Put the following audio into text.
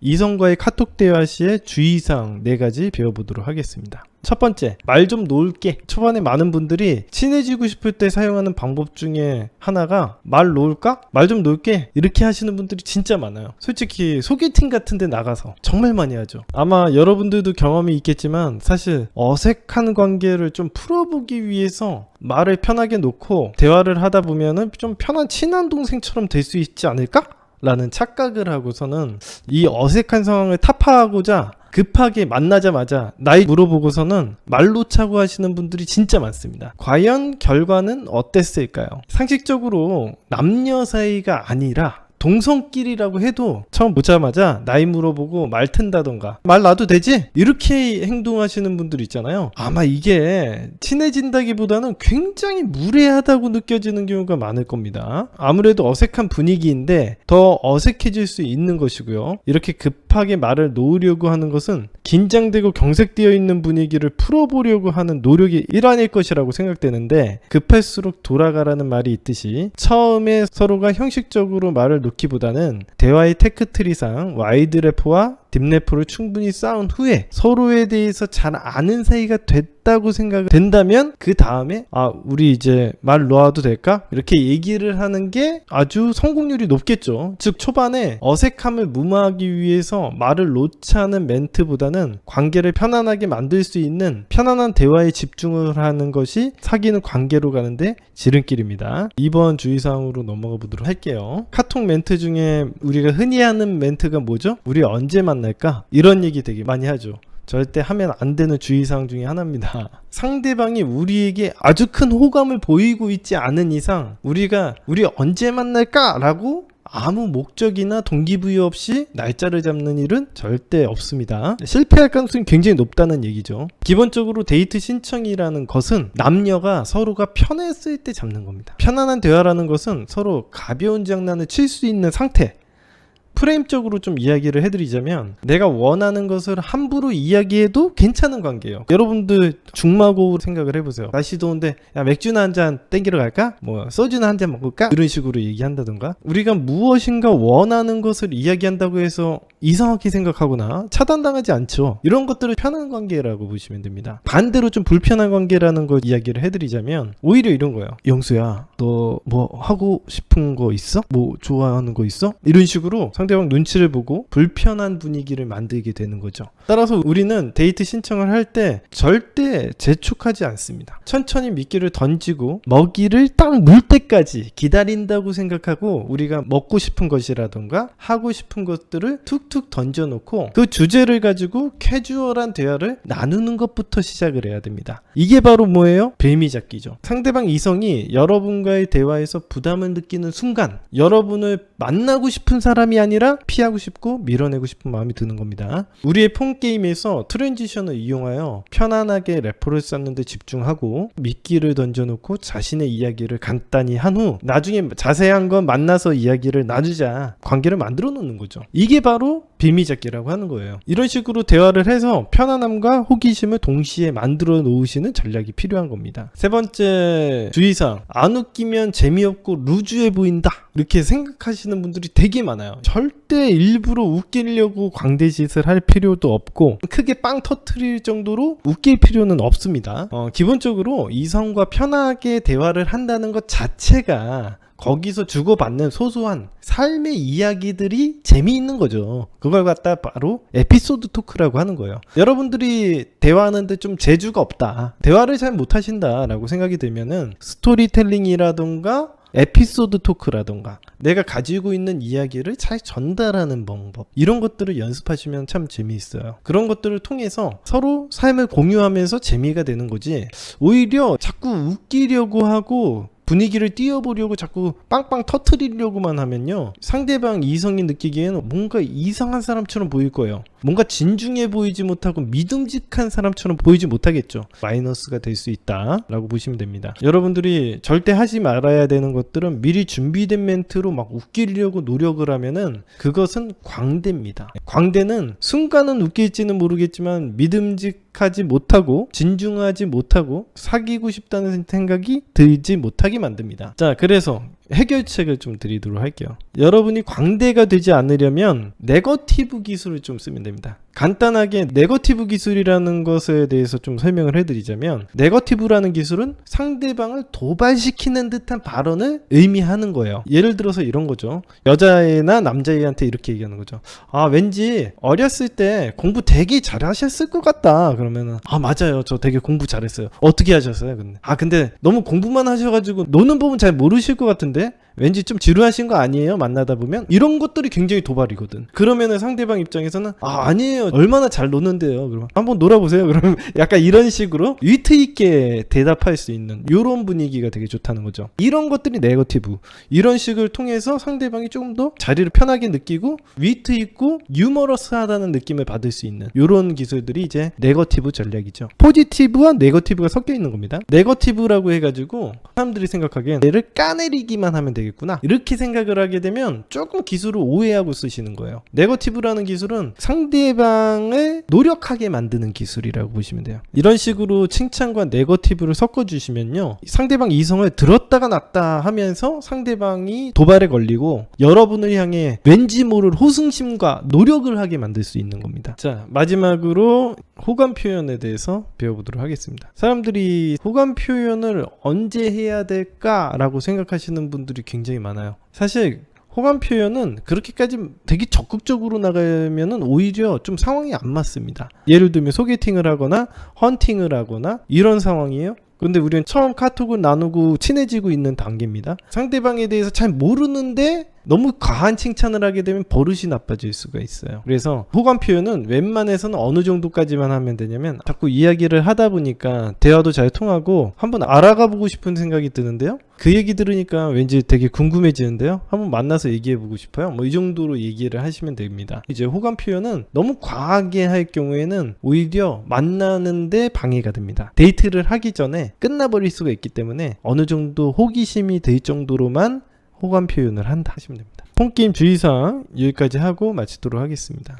이성과의 카톡 대화 시에 주의사항 4가지 배워보도록 하겠습니다. 첫 번째, 말 좀 놓을게. 초반에 많은 분들이 친해지고 싶을 때 사용하는 방법 중에 하나가 말 놓을까? 말 좀 놓을게. 이렇게 하시는 분들이 진짜 많아요. 솔직히 소개팅 같은 데 나가서 정말 많이 하죠. 아마 여러분들도 경험이 있겠지만 사실 어색한 관계를 좀 풀어보기 위해서 말을 편하게 놓고 대화를 하다 보면은 좀 편한 친한 동생처럼 될 수 있지 않을까? 라는 착각을 하고서는 이 어색한 상황을 타파하고자 급하게 만나자마자 나이 물어보고서는 말로 차고 하시는 분들이 진짜 많습니다. 과연 결과는 어땠을까요? 상식적으로 남녀 사이가 아니라 동성끼리라고 해도 처음 보자마자 나이 물어보고 말 튼다던가 말 놔도 되지? 이렇게 행동하시는 분들 있잖아요. 아마 이게 친해진다기보다는 굉장히 무례하다고 느껴지는 경우가 많을 겁니다. 아무래도 어색한 분위기인데 더 어색해질 수 있는 것이고요. 이렇게 급하게 말을 놓으려고 하는 것은 긴장되고 경색되어 있는 분위기를 풀어보려고 하는 노력의 일환일 것이라고 생각되는데, 급할수록 돌아가라는 말이 있듯이 처음에 서로가 형식적으로 말을 놓기보다는 대화의 테크트리상 와이드 래퍼와 딥래퍼를 충분히 쌓은 후에 서로에 대해서 잘 아는 사이가 됐다고 생각이 된다면 그 다음에 우리 이제 말 놓아도 될까? 이렇게 얘기를 하는 게 아주 성공률이 높겠죠. 즉 초반에 어색함을 무마하기 위해서 말을 놓지 않은 멘트보다는 관계를 편안하게 만들 수 있는 편안한 대화에 집중을 하는 것이 사귀는 관계로 가는데 지름길입니다. 2번 주의사항으로 넘어가 보도록 할게요. 카톡 멘트 중에 우리가 흔히 하는 멘트가 뭐죠? 우리 언제 만날까? 이런 얘기 되게 많이 하죠. 절대 하면 안 되는 주의사항 중에 하나입니다. 상대방이 우리에게 아주 큰 호감을 보이고 있지 않은 이상 우리 언제 만날까? 라고 아무 목적이나 동기부여 없이 날짜를 잡는 일은 절대 없습니다. 실패할 가능성이 굉장히 높다는 얘기죠. 기본적으로 데이트 신청이라는 것은 남녀가 서로가 편했을 때 잡는 겁니다. 편안한 대화라는 것은 서로 가벼운 장난을 칠 수 있는 상태, 프레임적으로 좀 이야기를 해드리자면 내가 원하는 것을 함부로 이야기해도 괜찮은 관계예요. 여러분들 중마고로 생각을 해보세요. 날씨 더운데 야 맥주나 한잔 땡기러 갈까? 뭐 소주나 한잔 먹을까? 이런 식으로 얘기한다던가, 우리가 무엇인가 원하는 것을 이야기한다고 해서 이상하게 생각하거나 차단당하지 않죠. 이런 것들을 편한 관계라고 보시면 됩니다. 반대로 좀 불편한 관계라는 걸 이야기를 해드리자면 오히려 이런 거예요. 영수야, 너 뭐 하고 싶은 거 있어? 뭐 좋아하는 거 있어? 이런 식으로 상대방 눈치를 보고 불편한 분위기를 만들게 되는 거죠. 따라서 우리는 데이트 신청을 할 때 절대 재촉하지 않습니다. 천천히 미끼를 던지고 먹이를 딱 물 때까지 기다린다고 생각하고 우리가 먹고 싶은 것이라던가 하고 싶은 것들을 툭툭 던져놓고 그 주제를 가지고 캐주얼한 대화를 나누는 것부터 시작을 해야 됩니다. 이게 바로 뭐예요? 빌미잡기죠. 상대방 이성이 여러분과의 대화에서 부담을 느끼는 순간 여러분을 만나고 싶은 사람이 아니라 피하고 싶고 밀어내고 싶은 마음이 드는 겁니다. 우리의 폰게임에서 트랜지션을 이용하여 편안하게 래퍼를 쌓는 데 집중하고 미끼를 던져놓고 자신의 이야기를 간단히 한 후 나중에 자세한 건 만나서 이야기를 나누자, 관계를 만들어 놓는 거죠. 이게 바로 빌미잡기라고 하는 거예요. 이런 식으로 대화를 해서 편안함과 호기심을 동시에 만들어 놓으시는 전략이 필요한 겁니다. 세 번째 주의사항, 안 웃기면 재미없고 루즈해 보인다, 이렇게 생각하시는 분들이 되게 많아요. 절대 일부러 웃기려고 광대짓을 할 필요도 없고 크게 빵 터트릴 정도로 웃길 필요는 없습니다. 기본적으로 이성과 편하게 대화를 한다는 것 자체가 거기서 주고받는 소소한 삶의 이야기들이 재미있는 거죠. 그걸 갖다 바로 에피소드 토크라고 하는 거예요. 여러분들이 대화하는데 좀 재주가 없다, 대화를 잘 못하신다 라고 생각이 들면은 스토리텔링이라던가 에피소드 토크라던가 내가 가지고 있는 이야기를 잘 전달하는 방법, 이런 것들을 연습하시면 참 재미있어요. 그런 것들을 통해서 서로 삶을 공유하면서 재미가 되는 거지, 오히려 자꾸 웃기려고 하고 분위기를 띄워보려고 자꾸 빵빵 터트리려고만 하면요, 상대방 이성이 느끼기에는 뭔가 이상한 사람처럼 보일 거예요. 뭔가 진중해 보이지 못하고 믿음직한 사람처럼 보이지 못하겠죠. 마이너스가 될 수 있다 라고 보시면 됩니다. 여러분들이 절대 하지 말아야 되는 것들은 미리 준비된 멘트로 막 웃기려고 노력을 하면은 그것은 광대입니다. 광대는 순간은 웃길지는 모르겠지만 믿음직하지 못하고 진중하지 못하고 사귀고 싶다는 생각이 들지 못하게 만듭니다. 자, 그래서 해결책을 좀 드리도록 할게요. 여러분이 광대가 되지 않으려면 네거티브 기술을 좀 쓰면 됩니다. 간단하게 네거티브 기술이라는 것에 대해서 좀 설명을 해드리자면, 네거티브라는 기술은 상대방을 도발시키는 듯한 발언을 의미하는 거예요. 예를 들어서 이런 거죠. 여자애나 남자애한테 이렇게 얘기하는 거죠. 아, 왠지 어렸을 때 공부 되게 잘하셨을 것 같다. 그러면은, 아, 맞아요. 저 되게 공부 잘했어요. 어떻게 하셨어요? 근데 너무 공부만 하셔가지고 노는 법은 잘 모르실 것 같은데 왠지 좀 지루하신 거 아니에요? 만나다 보면 이런 것들이 굉장히 도발이거든. 그러면은 상대방 입장에서는 아니에요, 얼마나 잘 노는데요. 그러면 한번 놀아보세요. 그러면 약간 이런 식으로 위트 있게 대답할 수 있는 이런 분위기가 되게 좋다는 거죠. 이런 것들이 네거티브. 이런 식을 통해서 상대방이 조금 더 자리를 편하게 느끼고 위트 있고 유머러스하다는 느낌을 받을 수 있는 이런 기술들이 이제 네거티브 전략이죠. 포지티브와 네거티브가 섞여 있는 겁니다. 네거티브라고 해가지고 사람들이 생각하기엔 얘를 까내리기만 하면 되겠구나, 이렇게 생각을 하게 되면 조금 기술을 오해하고 쓰시는 거예요. 네거티브라는 기술은 상대방을 노력하게 만드는 기술이라고 보시면 돼요. 이런 식으로 칭찬과 네거티브를 섞어주시면요, 상대방 이성을 들었다가 놨다 하면서 상대방이 도발에 걸리고 여러분을 향해 왠지 모를 호승심과 노력을 하게 만들 수 있는 겁니다. 자, 마지막으로 호감 표현에 대해서 배워보도록 하겠습니다. 사람들이 호감 표현을 언제 해야 될까라고 생각하시는 분들이 굉장히 많아요. 사실 호감 표현은 그렇게까지 되게 적극적으로 나가면은 오히려 좀 상황이 안 맞습니다. 예를 들면 소개팅을 하거나 헌팅을 하거나 이런 상황이에요. 근데 우리는 처음 카톡을 나누고 친해지고 있는 단계입니다. 상대방에 대해서 잘 모르는데 너무 과한 칭찬을 하게 되면 버릇이 나빠질 수가 있어요. 그래서 호감 표현은 웬만해서는 어느 정도까지만 하면 되냐면, 자꾸 이야기를 하다 보니까 대화도 잘 통하고 한번 알아가 보고 싶은 생각이 드는데요, 그 얘기 들으니까 왠지 되게 궁금해지는데요, 한번 만나서 얘기해 보고 싶어요. 뭐 이 정도로 얘기를 하시면 됩니다. 이제 호감 표현은 너무 과하게 할 경우에는 오히려 만나는데 방해가 됩니다. 데이트를 하기 전에 끝나버릴 수가 있기 때문에 어느 정도 호기심이 들 정도로만 호감 표현을 한다 하시면 됩니다. 폰게임 주의사항 여기까지 하고 마치도록 하겠습니다.